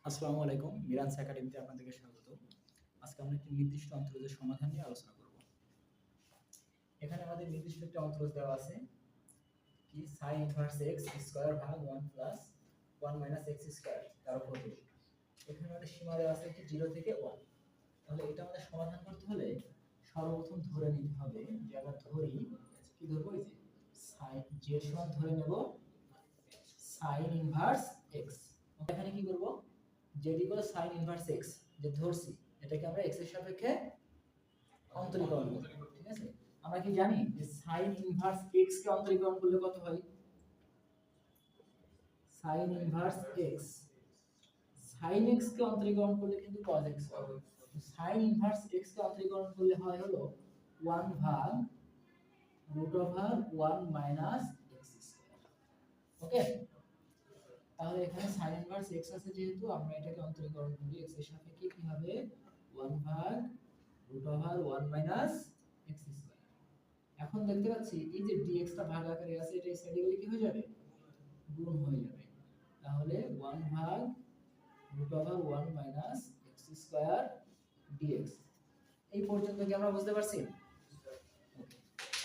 আসসালামু আলাইকুম, মিরান্স একাডেমিতে আপনাদেরকে স্বাগত। আজকে আমরা একটি নির্দিষ্ট অন্তরজের সমাধান নিয়ে আলোচনা করব। এখানে আমাদের নির্দিষ্ট একটা অন্তরজ দেওয়া আছে কি sin ইনভার্স x স্কয়ার ভাগ 1 প্লাস 1 মাইনাস x স্কয়ার তার উপর দুই। এখানে আমাদের সীমা দেওয়া আছে কি 0 থেকে 1। তাহলে এটা আমাদের সমাধান করতে হলে সর্বপ্রথম ধরে নিতে হবে যে আমরা ধরি কি ধরবো, এই যে sin z সমান ধরে নেব sin ইনভার্স x। এখানে কি করব, z equal sin inverse x যে ধরছি এটাকে আমরা x এর সাপেক্ষে অন্তরীকরণ করব। ঠিক আছে, আমরা কি জানি যে sin ইনভার্স x কে অন্তরীকরণ করলে কত হয়? sin inverse x, sin x কে অন্তরীকরণ করলে কিন্তু cos x হবে। sin ইনভার্স x কে অন্তরীকরণ করলে হয় হলো 1 ভাগ √1 মাইনাস x স্কয়ার। ওকে, তাহলে এখানে sin ইনভার্স x আছে, যেহেতু আমরা এটাকে অন্তরীকরণ করি x এর সাপেক্ষে কি হবে 1 ভাগ √1 মাইনাস x স্কয়ার। এখন দেখতে পাচ্ছি এই যে dx টা ভাগ আকারে আছে, এটা এই সাইডে গেলে কি হয়ে যাবে, গুণ হয়ে যাবে। তাহলে 1 ভাগ √1 মাইনাস x স্কয়ার dx। এই পর্যন্ত কি আমরা বুঝতে পারছি?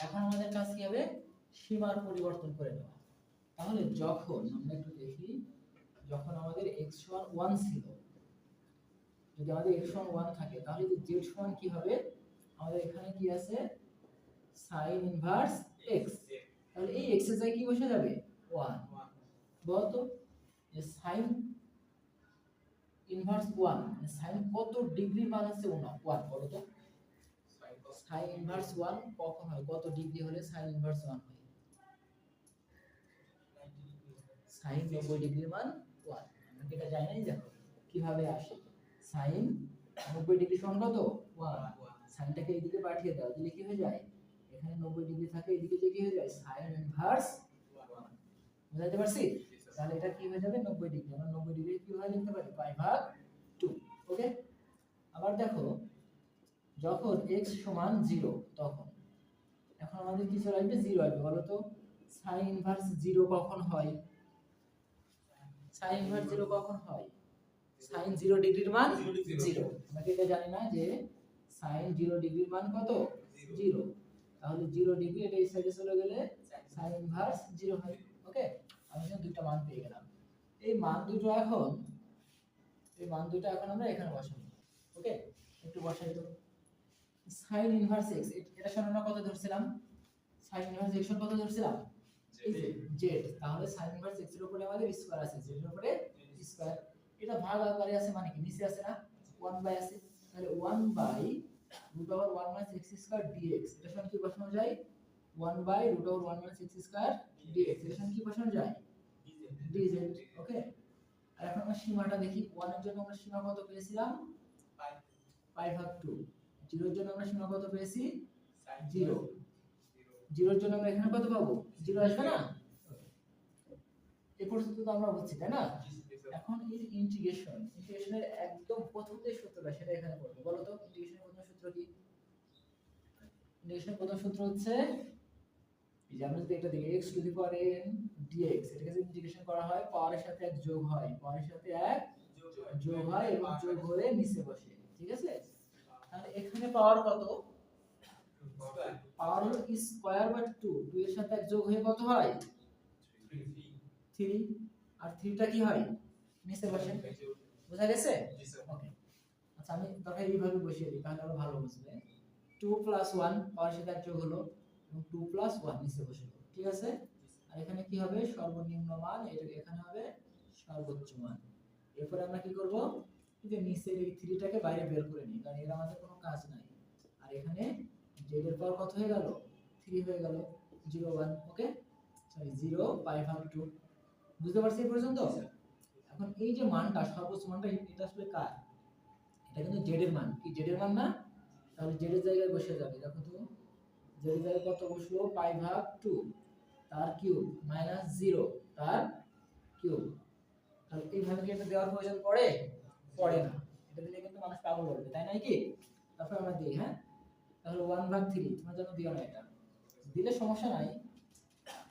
এখন আমাদের কাজ কি হবে, সীমার পরিবর্তন করে নেওয়া। তাহলে যখন আমরা একটু দেখি, যখন আমাদের x সমান 1 ছিল, যদি আমাদের x সমান 1 থাকে তাহলে যে z সমান কি হবে, আমাদের এখানে কি আছে sin ইনভার্স x। তাহলে এই x এর জায়গায় কি বসে যাবে 1। বলতো যে sin ইনভার্স 1 মানে sin কত ডিগ্রি মান আছে 1, বলতো sin ইনভার্স 1 কখন হয়, কত ডিগ্রি হলে sin ইনভার্স 1 হয়? sin 90 ডিগ্রি মান 1। আমরা কি এটা জানি না? দেখো কিভাবে আসে, sin 90 ডিগ্রি সমান কত 1। সাইনটাকে এইদিকে পাঠিয়ে দাও, দিলে কি হয়ে যায়, এখানে 90 ডিগ্রি থাকে, এদিকে যে কি হয়ে যায় sin ইনভার্স 1। বুঝাতে পারছি? তাহলে এটা কি হয়ে যাবে 90 ডিগ্রি। আমরা 90 ডিগ্রি কিভাবে লিখতে পারি, পাই ভাগ 2। ওকে, আবার দেখো যখন x সমান 0 তখন, এখন আমাদের কি চলে আসবে 0 আসবে। বলো তো sin ইনভার্স 0 কখন হয়? sin ইনভার্স 0 কখন হয়? sin 0 ডিগ্রির মান 0। আমরা কি এটা জানি না যে sin 0 ডিগ্রির মান কত 0? তাহলে 0 ডিগ্রি এটা এই সাইডে চলে গেলে sin ইনভার্স 0 হয়। ওকে, আমি এখানে দুটো মান পেয়ে গেলাম। এই মান দুটো এখন আমরা এখানে বসাবো। ওকে, একটু বসাই তো। sin ইনভার্স x এটা সমান আমরা কত ধরছিলাম, sin ইনভার্স x সমান কত ধরছিলাম, এই যে z। তাহলে sin ইনভার্স x এর উপরে আমাদের স্কয়ার আছে, z এর উপরে স্কয়ার। এটা ভাগ আকারে আছে মানে কি নিচে আছে না, 1 বাই আছে। তাহলে 1 by √1 minus x square dx, এটা সমান কি বসানো যায় 1 by √1 minus x square dx, এটা সমান কি বসানো যায় dz। ওকে, আর এখন আমরা সীমাটা দেখি। 1 এর জন্য আমরা সীমা কত পেয়েছিলাম পাই ভাগ 2। 0 এর জন্য আমরা সীমা কত পেয়েছি 0। 0 এর জন্য আমরা এখানে কত পাবো 0 আসবে না? এই পর্যন্ত তো আমরা বুঝছি, তাই না? এখন এই ইন্টিগ্রেশনের একদম প্রথম যে সূত্রটা সেটা এখানে পড়বো। বলো তো ইন্টিগ্রেশনের প্রথম সূত্র কি? ইন্টিগ্রেশনের প্রথম সূত্র হচ্ছে এই যে আমরা যদি এটা দেখি x to the power n dx, এটাকে যদি ইন্টিগ্রেশন করা হয় পাওয়ারের সাথে এক যোগ হয়, পাওয়ারের সাথে এক যোগ হয় এবং যোগ হয়ে নিচে বসে। ঠিক আছে, তাহলে এখানে পাওয়ার কত, পাওয়ার হলো স্কয়ার বাই 2। 2 এর সাথে এক যোগ হয়ে কত হয় 3। আর 3 টা কি হয় নিচে বসে। বুঝা গেছে? ওকে, আচ্ছা আমি দরকার এইভাবে বসিয়ে দিই তাহলে আরো ভালো বুঝবে। 2 প্লাস 1 পাওয়ার সাথে এক যোগ হলো এবং 2 প্লাস 1 নিচে বসলো। ঠিক আছে, আর এখানে কি হবে সর্বনিম্ন মান, এটা এখানে হবে সর্বোচ্চ মান। এরপর আমরা কি করব, এই যে নিচের এই 3 টাকে বাইরে বের করে নিই, কারণ এর আমাদের কোনো কাজ নাই। আর এখানে z এর পাওয়ার কত হয়ে গেল 3 হয়ে গেল 0 1। ওকে, সরি 0 পাই ভাগ 2। বুঝতে পারছি এই পর্যন্ত? এখন এই যে মানটা সর্বোচ্চ মানটা এটা আসলে কার, এটা কিন্তু z এর মান। কি z এর মান না? তাহলে z এর জায়গায় বসে যাবে। দেখো তো z এর জায়গায় কত বসলো পাই ভাগ 2 তার কিউব মাইনাস 0 তার কিউব। তাহলে এইভাবে কি এটা দেওয়ার প্রয়োজন পড়ে না। এটা দিলে কিন্তু মানুষ পাগল বলবে, তাই নয় কি? তারপর আমরা দিই, হ্যাঁ। তাহলে 1 ভাগ 3 তোমরা জানো দিও না, এটা দিলে সমস্যা নাই,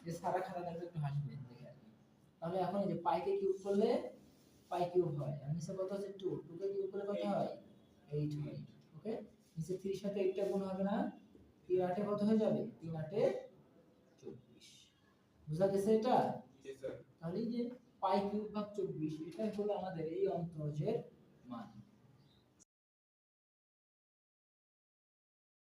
যে সারা খাতা দেখবে একটু হাসবে দেখে। তাহলে এখন এই যে পাইকে কিউব করলে পাই কিউব হয়, আর নিচে কত আছে 2, 2 কে কিউব করলে কত হয় 8 হয়। ওকে, নিচে 3 এর সাথে 8 টা গুণ হবে না, 3 8 এ কত হয়ে যাবে, 3 8 এ 24। বুঝা গেছে এটা? জি স্যার। তাহলে এই যে পাই কিউব ভাগ 24 এটাই হলো আমাদের এই অন্তরজের মান।